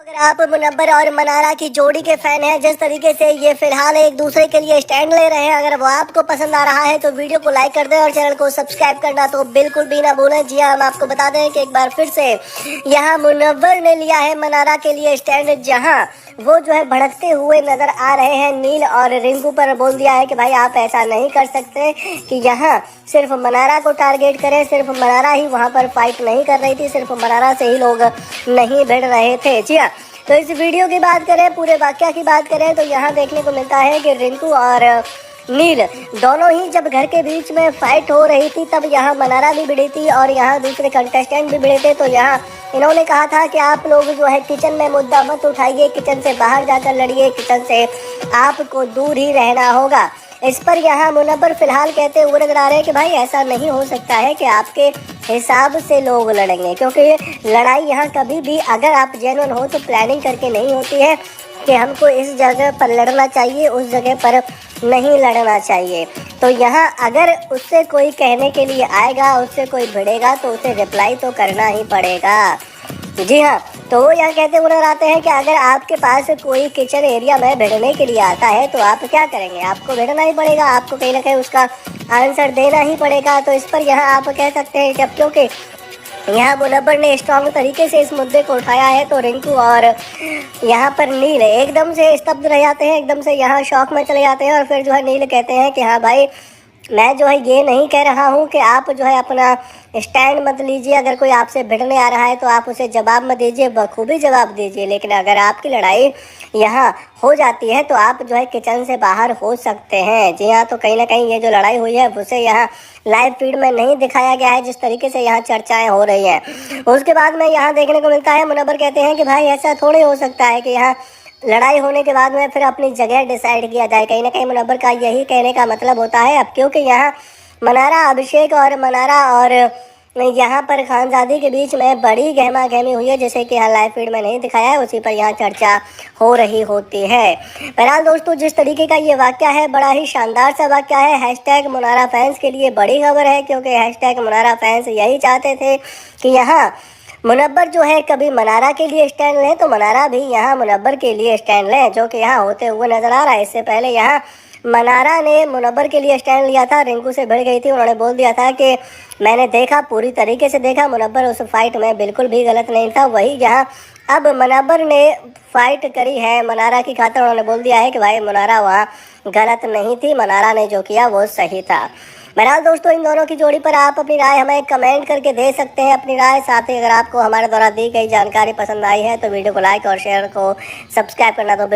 अगर आप मुनव्वर और मनारा की जोड़ी के फैन हैं, जिस तरीके से ये फिलहाल एक दूसरे के लिए स्टैंड ले रहे हैं, अगर वो आपको पसंद आ रहा है तो वीडियो को लाइक कर दें और चैनल को सब्सक्राइब करना तो बिल्कुल भी ना भूलें। जी हाँ, हम आपको बता दें कि एक बार फिर से यहाँ मुनव्वर ने लिया है मनारा के लिए स्टैंड, जहाँ वो जो है भड़कते हुए नजर आ रहे हैं। नील और रिंकू पर बोल दिया है कि भाई आप ऐसा नहीं कर सकते कि यहाँ सिर्फ मनारा को टारगेट करें। सिर्फ मनारा ही वहाँ पर फाइट नहीं कर रही थी, सिर्फ मनारा से ही लोग नहीं भिड़ रहे थे। जी हाँ, तो इस वीडियो की बात करें, पूरे वाकया की बात करें तो यहाँ देखने को मिलता है कि रिंकू और नील दोनों ही जब घर के बीच में फाइट हो रही थी, तब यहाँ मनारा भी भिड़ी थी और यहाँ दूसरे कंटेस्टेंट भी भिड़े थे। तो यहाँ इन्होंने कहा था कि आप लोग जो है किचन में मुद्दा मत उठाइए, किचन से बाहर जाकर लड़िए, किचन से आपको दूर ही रहना होगा। इस पर यहाँ मुनव्वर फिलहाल कहते हुए नजर आ रहे हैं कि भाई ऐसा नहीं हो सकता है कि आपके हिसाब से लोग लड़ेंगे, क्योंकि लड़ाई यहाँ कभी भी अगर आप जेन्युइन हो तो प्लानिंग करके नहीं होती है कि हमको इस जगह पर लड़ना चाहिए, उस जगह पर नहीं लड़ना चाहिए। तो यहाँ अगर उससे कोई कहने के लिए आएगा, उससे कोई भिड़ेगा तो उसे रिप्लाई तो करना ही पड़ेगा। जी हाँ, तो वो यहाँ कहते हुए नजर आते हैं कि अगर आपके पास कोई किचन एरिया में भिड़ने के लिए आता है तो आप क्या करेंगे, आपको भिड़ना ही पड़ेगा, आपको कहीं ना कहीं उसका आंसर देना ही पड़ेगा। तो इस पर यहाँ आप कह सकते हैं जब, क्योंकि यहाँ मुनव्वर ने स्ट्रॉन्ग तरीके से इस मुद्दे को उठाया है, तो रिंकू और यहाँ पर नील एकदम से स्तब्ध रह जाते हैं, एकदम से यहाँ शॉक में चले जाते हैं। और फिर जो है नील कहते हैं कि हाँ भाई, मैं जो है ये नहीं कह रहा हूँ कि आप जो है अपना स्टैंड मत लीजिए, अगर कोई आपसे भिड़ने आ रहा है तो आप उसे जवाब मत दीजिए, बखूबी जवाब दीजिए। लेकिन अगर आपकी लड़ाई यहाँ हो जाती है तो आप जो है किचन से बाहर हो सकते हैं। जी हाँ, तो कहीं ना कहीं ये जो लड़ाई हुई है उसे यहाँ लाइव फीड में नहीं दिखाया गया है, जिस तरीके से यहाँ चर्चाएं हो रही हैं। उसके बाद में यहाँ देखने को मिलता है, मुनव्वर कहते हैं कि भाई ऐसा थोड़ी हो सकता है कि यहाँ लड़ाई होने के बाद में फिर अपनी जगह डिसाइड किया जाए। कहीं ना कहीं मुनव्वर का यही कहने का मतलब होता है। अब क्योंकि यहाँ मनारा अभिषेक और मनारा और यहाँ पर खानजादी के बीच में बड़ी गहमा गहमी हुई है, जैसे कि यहाँ लाइव फीड में नहीं दिखाया है, उसी पर यहाँ चर्चा हो रही होती है। बहरहाल दोस्तों, जिस तरीके का ये वाकया है, बड़ा ही शानदार सा वाकया है। हैशटैग मुनारा फैंस के लिए बड़ी खबर है, क्योंकि हैशटैग मुनारा फैंस यही चाहते थे कि यहाँ मुनव्वर जो है कभी मनारा के लिए स्टैंड लें तो मनारा भी यहाँ मुनव्वर के लिए स्टैंड लें, जो कि यहाँ होते हुए नजर आ रहा है। इससे पहले यहाँ मनारा ने मुनव्वर के लिए स्टैंड लिया था, रिंकू से भिड़ गई थी, उन्होंने बोल दिया था कि मैंने देखा, पूरी तरीके से देखा, मुनव्वर उस फाइट में बिल्कुल भी गलत नहीं था। वही यहाँ अब मुनव्वर ने फाइट करी है मनारा की खातिर, उन्होंने बोल दिया है कि भाई मुनारा वहाँ गलत नहीं थी, मनारा ने जो किया वो सही था। बहरहाल दोस्तों, इन दोनों की जोड़ी पर आप अपनी राय हमें कमेंट करके दे सकते हैं, अपनी राय। साथ ही अगर आपको हमारे द्वारा दी गई जानकारी पसंद आई है तो वीडियो को लाइक और शेयर को सब्सक्राइब करना तो